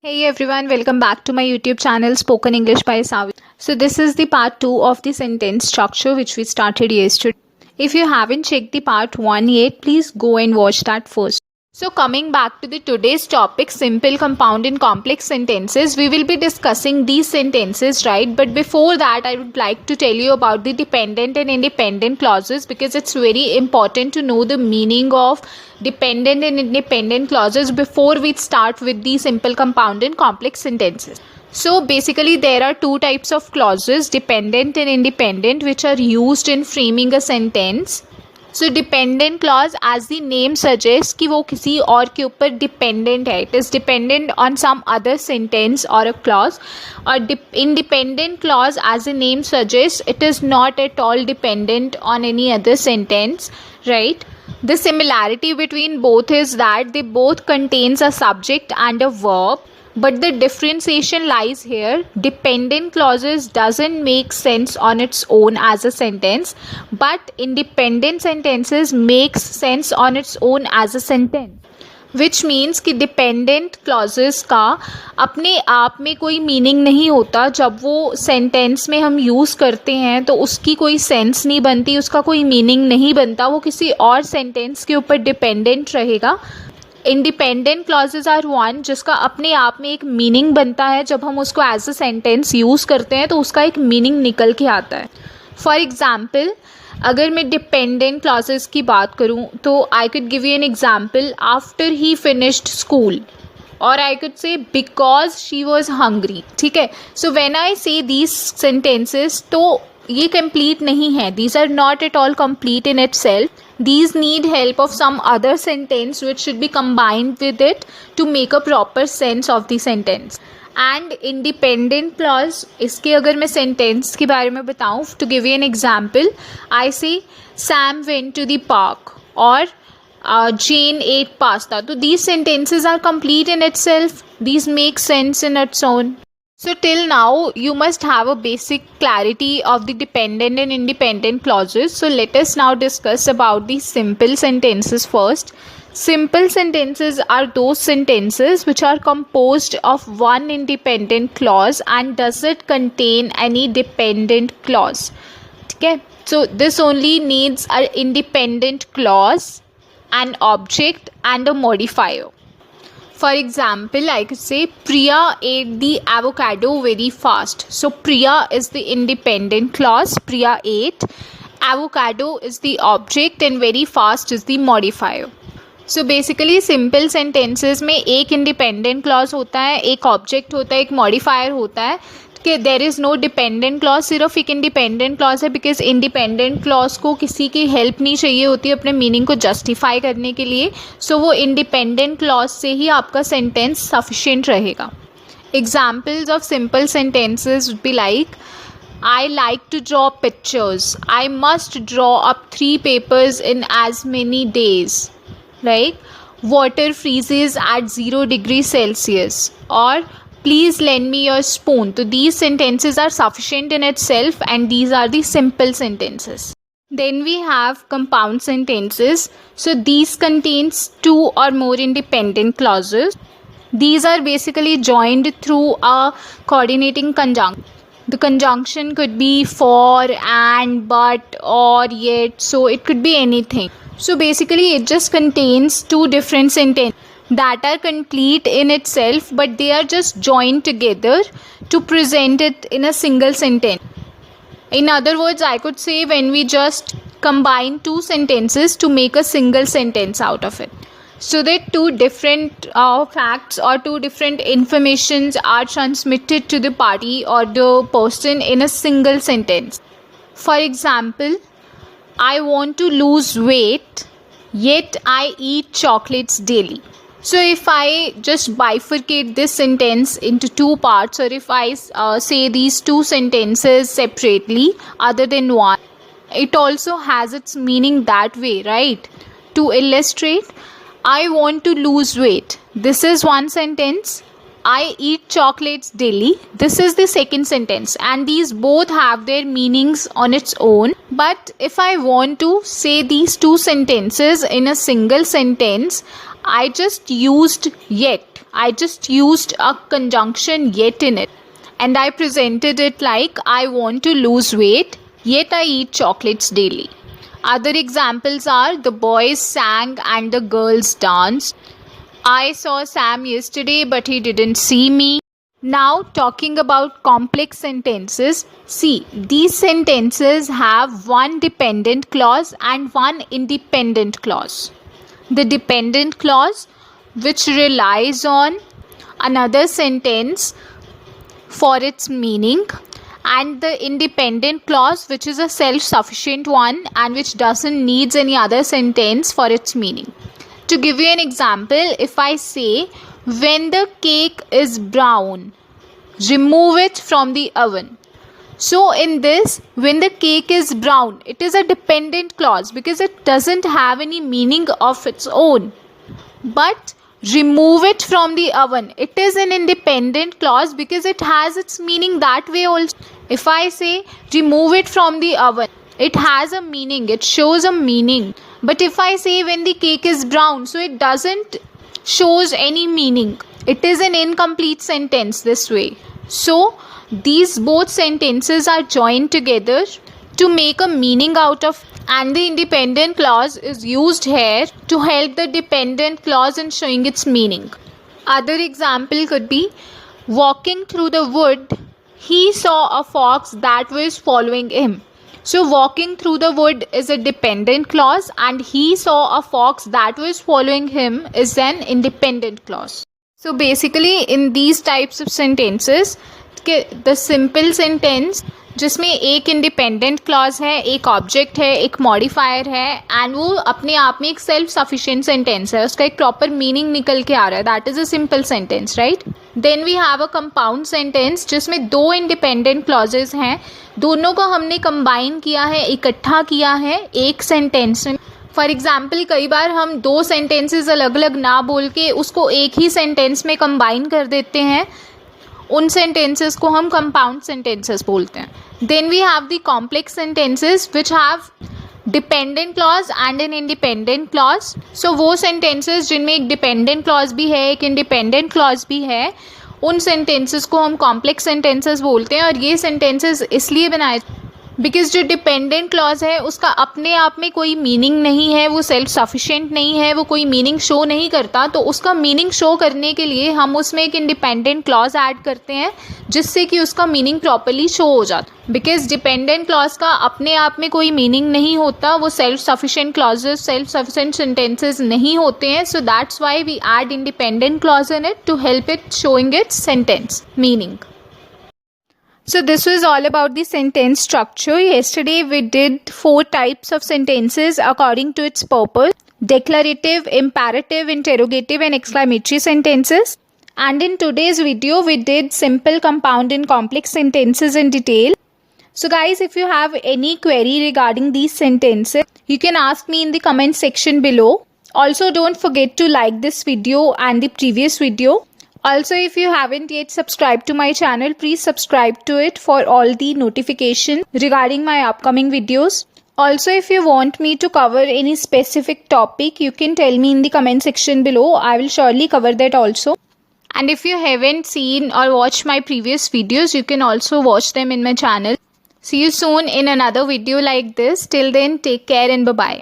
Hey everyone, welcome back to my YouTube channel Spoken English by Savi. So this is the part 2 of the sentence structure which we started yesterday. If you haven't checked the part 1 yet, please go and watch that first. So coming back to the today's topic, simple, compound and complex sentences, we will be discussing these sentences, right? But before that, I would like to tell you about the dependent and independent clauses because it's very important to know the meaning of dependent and independent clauses before we start with the simple, compound and complex sentences. So basically there are two types of clauses, dependent and independent, which are used in framing a sentence. So dependent clause as the name suggest कि वो किसी और के ऊपर dependent है, it is dependent on some other sentence और a clause. और independent clause as the name suggest it is not at all dependent on any other sentence, right? The similarity between both is that they both contains a subject and a verb, but the differentiation lies here. Dependent clauses doesn't make sense on its own as a sentence, but independent sentences makes sense on its own as a sentence. Which means कि dependent clauses का अपने आप में कोई meaning नहीं होता. जब वो सेंटेंस में हम यूज़ करते हैं तो उसकी कोई सेंस नहीं बनती, उसका कोई मीनिंग नहीं बनता, वो किसी और सेंटेंस के ऊपर डिपेंडेंट रहेगा. इंडिपेंडेंट क्लॉजेज आर वन जिसका अपने आप में एक मीनिंग बनता है. जब हम उसको एज अ सेंटेंस यूज़ करते हैं तो उसका एक मीनिंग निकल के आता है. फॉर एग्ज़ाम्पल, अगर मैं डिपेंडेंट क्लॉजेस की बात करूं तो I could give you an example. After he finished school, और I could say because she was hungry. ठीक है, सो व्हेन आई से दीज सेंटेंसेस तो ये कंप्लीट नहीं है. These are not at all complete in itself. These need help of some other sentence which should be combined with it to make a proper sense of the sentence. And independent clause, इसके अगर मैं sentence के बारे में बताऊँ, to give you an example, I say Sam went to the park or Jane ate pasta. So these sentences are complete in itself. These make sense in its own. So till now you must have a basic clarity of the dependent and independent clauses. So let us now discuss about the simple sentences first. Simple sentences are those sentences which are composed of one independent clause and doesn't contain any dependent clause. Okay, so this only needs an independent clause, an object and a modifier. For example, I could say Priya ate the avocado very fast. So Priya is the independent clause. Priya ate. Avocado is the object and very fast is the modifier. So basically simple sentences में एक independent clause होता है, एक object होता है, एक modifier होता है. कि there is no dependent clause, सिर्फ एक इंडिपेंडेंट क्लॉज है बिकॉज इंडिपेंडेंट क्लॉज को किसी की हेल्प नहीं चाहिए होती अपने मीनिंग को जस्टिफाई करने के लिए. सो वो इंडिपेंडेंट क्लॉज से ही आपका सेंटेंस सफिशिएंट रहेगा. Examples of simple sentences would be like I like to draw pictures. I must draw up 3 papers in as many days. Like water freezes at 0 degrees Celsius. Or please lend me your spoon. So these sentences are sufficient in itself and these are the simple sentences. Then we have compound sentences. So these contains 2 or more independent clauses. These are basically joined through a coordinating conjunction. The conjunction could be for, and, but, or, yet. So it could be anything. So basically it just contains 2 different sentences that are complete in itself, but they are just joined together to present it in a single sentence. In other words, I could say when we just combine 2 sentences to make a single sentence out of it. So that 2 different facts or 2 different informations are transmitted to the party or the person in a single sentence. For example, I want to lose weight, yet I eat chocolates daily. So if I just bifurcate this sentence into 2 parts, or if I say these 2 sentences separately other than one, it also has its meaning that way, right? To illustrate, I want to lose weight. This is one sentence. I eat chocolates daily. This is the second sentence, and these both have their meanings on its own. But if I want to say these 2 sentences in a single sentence, I just used yet. I just used a conjunction yet in it. And I presented it like I want to lose weight, yet I eat chocolates daily. Other examples are the boys sang and the girls danced. I saw Sam yesterday but he didn't see me. Now talking about complex sentences, see, these sentences have one dependent clause and one independent clause. The dependent clause, which relies on another sentence for its meaning, and the independent clause, which is a self-sufficient one and which doesn't need any other sentence for its meaning. To give you an example, if I say, when the cake is brown, remove it from the oven. So in this, when the cake is brown, it is a dependent clause because it doesn't have any meaning of its own. But remove it from the oven, it is an independent clause because it has its meaning that way also. If I say remove it from the oven, it has a meaning, it shows a meaning. But if I say when the cake is brown, so it doesn't shows any meaning. It is an incomplete sentence this way. So these both sentences are joined together to make a meaning out of, and the independent clause is used here to help the dependent clause in showing its meaning. Other example could be, walking through the wood, he saw a fox that was following him. So walking through the wood is a dependent clause and he saw a fox that was following him is an independent clause. So basically in these types of sentences, the simple sentence जिसमें एक independent clause है, एक object है, एक modifier है and वो अपने आप में एक सेल्फ सफिशिएंट सेंटेंस है, उसका एक प्रॉपर मीनिंग निकल के आ रहा है, that is a simple sentence, right. Then we have a compound sentence जिसमें दो इंडिपेंडेंट क्लॉजेज हैं, दोनों को हमने कंबाइन किया है, इकट्ठा किया है एक सेंटेंस में. फॉर एग्जाम्पल कई बार हम दो सेंटेंसेस अलग अलग ना बोल के उसको एक ही सेंटेंस में कंबाइन कर देते हैं, उन सेंटेंसेस को हम कंपाउंड सेंटेंसेस बोलते हैं. Then we have the complex sentences which have dependent clause and an independent clause. So वो सेंटेंसेस जिनमें एक डिपेंडेंट क्लॉज भी है, एक इंडिपेंडेंट क्लॉज भी है, उन सेंटेंसेस को हम कॉम्प्लेक्स सेंटेंसेस बोलते हैं. और ये सेंटेंसेस इसलिए बनाए बिकॉज जो डिपेंडेंट क्लॉज है उसका अपने आप में कोई मीनिंग नहीं है, वो सेल्फ सफिशिएंट नहीं है, वो कोई मीनिंग शो नहीं करता, तो उसका मीनिंग शो करने के लिए हम उसमें एक इंडिपेंडेंट क्लॉज ऐड करते हैं जिससे कि उसका मीनिंग प्रॉपरली शो हो जाता. बिकॉज डिपेंडेंट क्लॉज का अपने आप में कोई मीनिंग नहीं होता, वो self sufficient clauses, self sufficient sentences नहीं होते हैं. So that's why we add independent clause in it to help it showing its sentence meaning. So this was all about the sentence structure. Yesterday we did 4 types of sentences according to its purpose: declarative, imperative, interrogative and exclamatory sentences. And in today's video we did simple, compound and complex sentences in detail. So guys, if you have any query regarding these sentences, you can ask me in the comment section below. Also don't forget to like this video and the previous video. Also, if you haven't yet subscribed to my channel, please subscribe to it for all the notification regarding my upcoming videos. Also, if you want me to cover any specific topic, you can tell me in the comment section below. I will surely cover that also. And if you haven't seen or watched my previous videos, you can also watch them in my channel. See you soon in another video like this. Till then, take care and bye-bye.